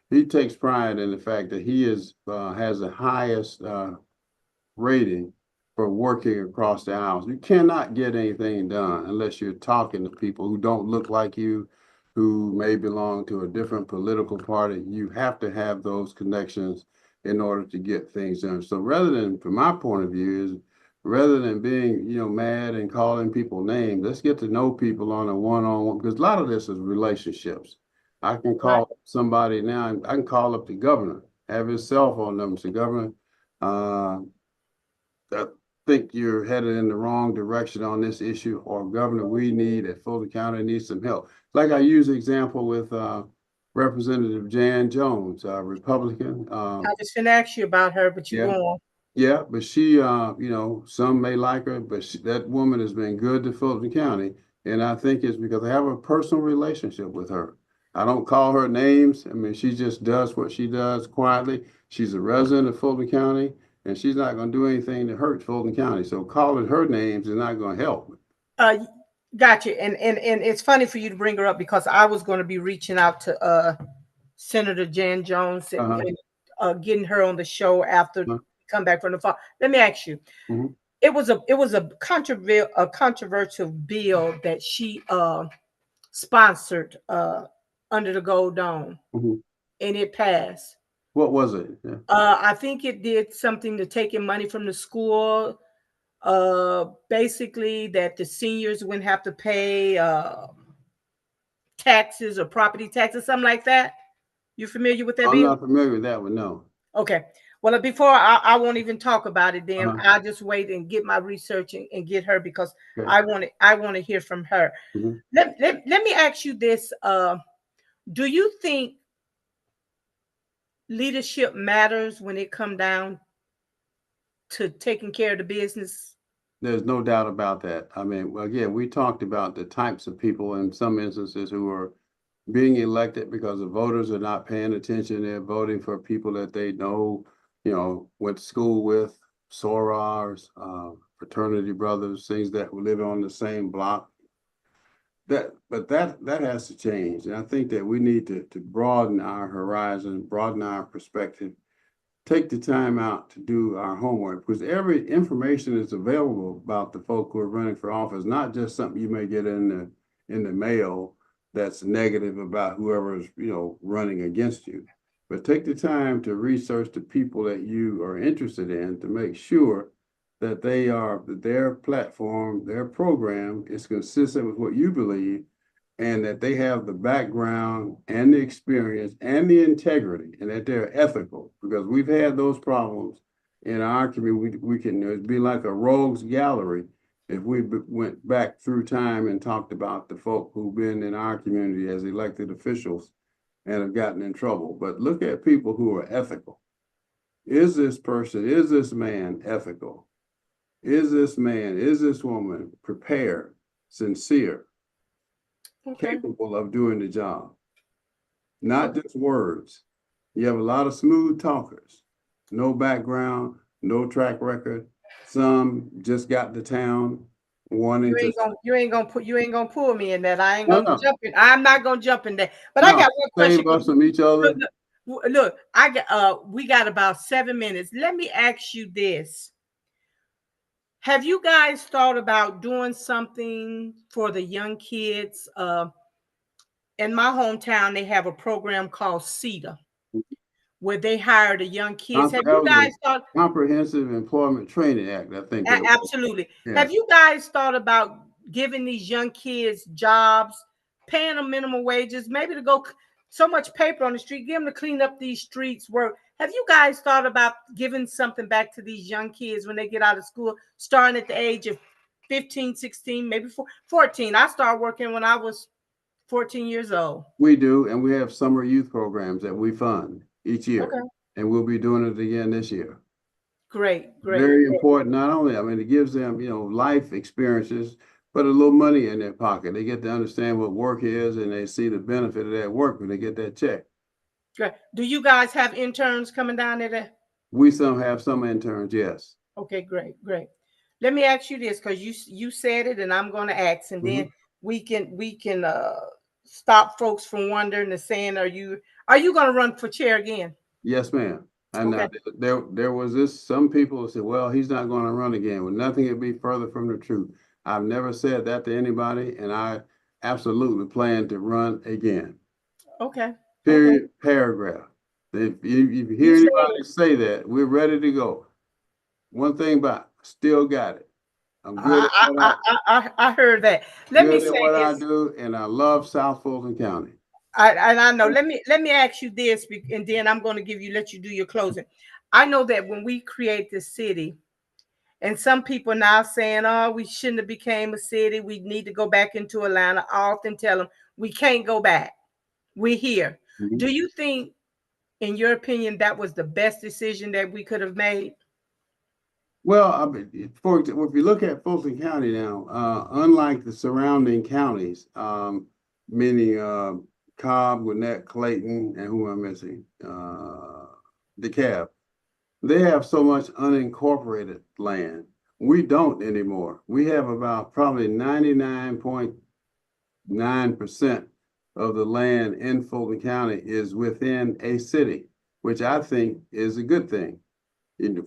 he takes pride in the fact that he has the highest rating for working across the aisles. You cannot get anything done unless you're talking to people who don't look like you, who may belong to a different political party. You have to have those connections in order to get things done. So from my point of view, is rather than being, mad and calling people names, let's get to know people on a one-on-one, because a lot of this is relationships. I can call somebody now, I can call up the governor, have his cell phone number, say, Governor, I think you're headed in the wrong direction on this issue, or Governor, Fulton County needs some help. Like I use the example with Representative Jan Jones, Republican. I just gonna ask you about her, but you go on. Yeah, but she, some may like her, but that woman has been good to Fulton County. And I think it's because I have a personal relationship with her. I don't call her names. I mean, she just does what she does quietly. She's a resident of Fulton County, and she's not going to do anything to hurt Fulton County. So calling her names is not going to help. Gotcha. And it's funny for you to bring her up, because I was going to be reaching out to Senator Jan Jones and getting her on the show after come back from the fall. Let me ask you. Mm-hmm. It was a controversial bill that she sponsored under the Gold Dome, and it passed. What was it? Yeah. I think it did something to taking money from the school. Basically that the seniors wouldn't have to pay taxes or property taxes, something like that. You familiar with that bill? I'm not familiar with that one, no. Okay. Well, before I won't even talk about it, then I'll just wait and get my research and get her, because I want to hear from her. Mm-hmm. Let me ask you this. Do you think leadership matters when it comes down to taking care of the business? There's no doubt about that. I mean, again, we talked about the types of people in some instances who are being elected because the voters are not paying attention. They're voting for people that they know, went to school with, sorors, fraternity brothers, things that live on the same block. But that has to change. And I think that we need to broaden our horizon, broaden our perspective, take the time out to do our homework, because every information is available about the folk who are running for office, not just something you may get in the mail that's negative about whoever is, running against you. But take the time to research the people that you are interested in to make sure that their platform, their program is consistent with what you believe, and that they have the background and the experience and the integrity, and that they're ethical, because we've had those problems in our community. We can it'd be like a rogues gallery if we went back through time and talked about the folk who've been in our community as elected officials and have gotten in trouble. But look at people who are ethical. Is this man ethical? Is this woman prepared, sincere, capable of doing the job? Not just words. You have a lot of smooth talkers, no background, no track record. Some just got to town wanting you ain't gonna pull me in that. I ain't gonna jump in. I'm not gonna jump in there. But I got one question. Save us from each other. Look, we got about 7 minutes. Let me ask you this. Have you guys thought about doing something for the young kids? In my hometown, they have a program called CETA, where they hire the young kids. Have That you was guys a thought? Comprehensive Employment Training Act, I think that was. Absolutely. Yeah. Have you guys thought about giving these young kids jobs, paying them minimum wages, maybe to go so much paper on the street, get them to clean up these streets, work? Have you guys thought about giving something back to these young kids when they get out of school, starting at the age of 15, 16, maybe 14? I started working when I was 14 years old. We do, and we have summer youth programs that we fund each year. Okay. And we'll be doing it again this year. Great. Very important. Not only, I mean, it gives them, life experiences, but a little money in their pocket. They get to understand what work is, and they see the benefit of that work when they get that check. Great. Do you guys have interns coming down there? We have some interns, yes. Okay, great. Let me ask you this, because you said it, and I'm going to ask, and then we can stop folks from wondering and saying, are you going to run for chair again? Yes, ma'am. And there was this, some people said, well, he's not going to run again. Well, nothing could be further from the truth. I've never said that to anybody, and I absolutely plan to run again. Okay. Period. Paragraph. If you hear anybody say that, we're ready to go. One thing about still got it. I'm good at what I heard that. Let me say what this. I do, and I love South Fulton County. I know. Let me ask you this, and then I'm going to let you do your closing. I know that when we create this city, and some people now saying, "Oh, we shouldn't have became a city. We need to go back into Atlanta." I often tell them, "We can't go back. We're here." Do you think, in your opinion, that was the best decision that we could have made? Well, I mean, if you look at Fulton County now, unlike the surrounding counties, meaning Cobb, Gwinnett, Clayton, and who am I missing? DeKalb. They have so much unincorporated land. We don't anymore. We have about probably 99.9% of the land in Fulton County is within a city, which I think is a good thing.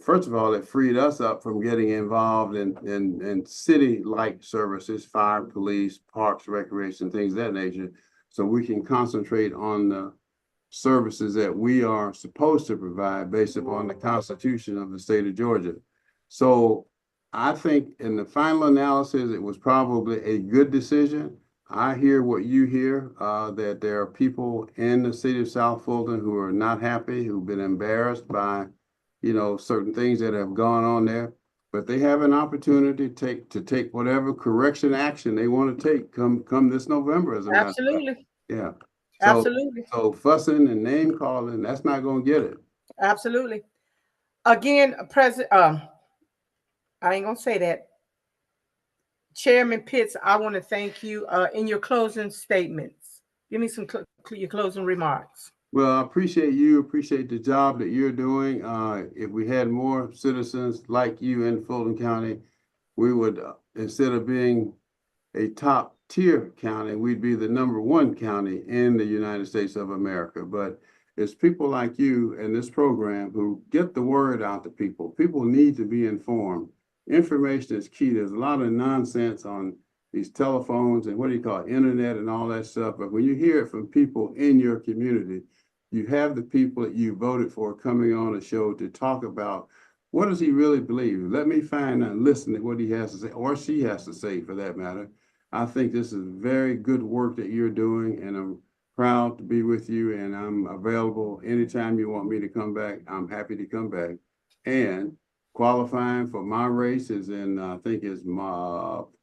First of all, it freed us up from getting involved in city-like services, fire, police, parks, recreation, things of that nature, so we can concentrate on the services that we are supposed to provide based upon the Constitution of the state of Georgia. So I think in the final analysis, it was probably a good decision. I hear what you hear, that there are people in the city of South Fulton who are not happy, who've been embarrassed by certain things that have gone on there, but they have an opportunity to take whatever correction action they want to take come this November. As a matter of fact. Absolutely. Yeah. Absolutely. So fussing and name calling, that's not going to get it. Absolutely. Again, President, I ain't gonna say that. Chairman Pitts, I want to thank you in your closing statements. Give me your closing remarks. Well, I appreciate the job that you're doing. If we had more citizens like you in Fulton County, we would, instead of being a top tier county, we'd be the #1 county in the United States of America. But it's people like you and this program who get the word out to people. People need to be informed. Information is key. There's a lot of nonsense on these telephones and internet and all that stuff. But when you hear it from people in your community, you have the people that you voted for coming on a show to talk about what does he really believe. Let me find out and listen to what he has to say, or she has to say for that matter. I think this is very good work that you're doing, and I'm proud to be with you, and I'm available anytime you want me to come back. I'm happy to come back. And qualifying for my race is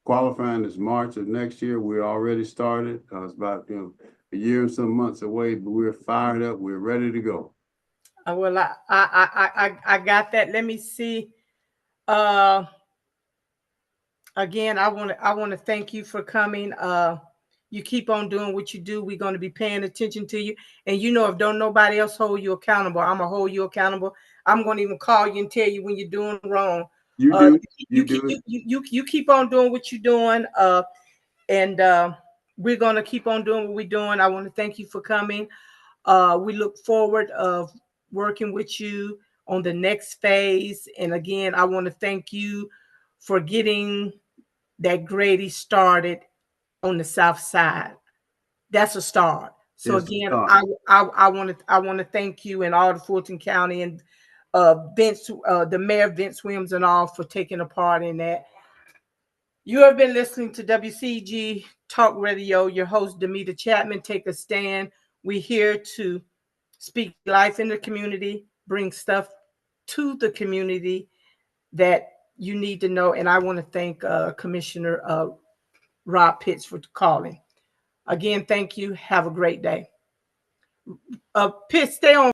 qualifying is March of next year. We already started. It's about a year and some months away, but we're fired up. We're ready to go. Well, I got that. Let me see. Again, I want to thank you for coming. You keep on doing what you do. We're going to be paying attention to you. And if don't nobody else hold you accountable, I'm gonna hold you accountable. I'm gonna even call you and tell you when you're doing wrong. You keep on doing what you're doing. And we're gonna keep on doing what we're doing. I want to thank you for coming. We look forward of working with you on the next phase. And again, I want to thank you for getting that Grady started on the South Side. That's a start. So It's a again, start. I want to thank you and all the Fulton County and Vince, the Mayor Vince Williams and all for taking a part in that. You have been listening to WCEG Talk Radio. Your host Damita Chatman. Take a stand. We're here to speak life in the community, bring stuff to the community that you need to know. And I want to thank Commissioner Robb Pitts for calling. Again, thank you. Have a great day. Pitts, stay on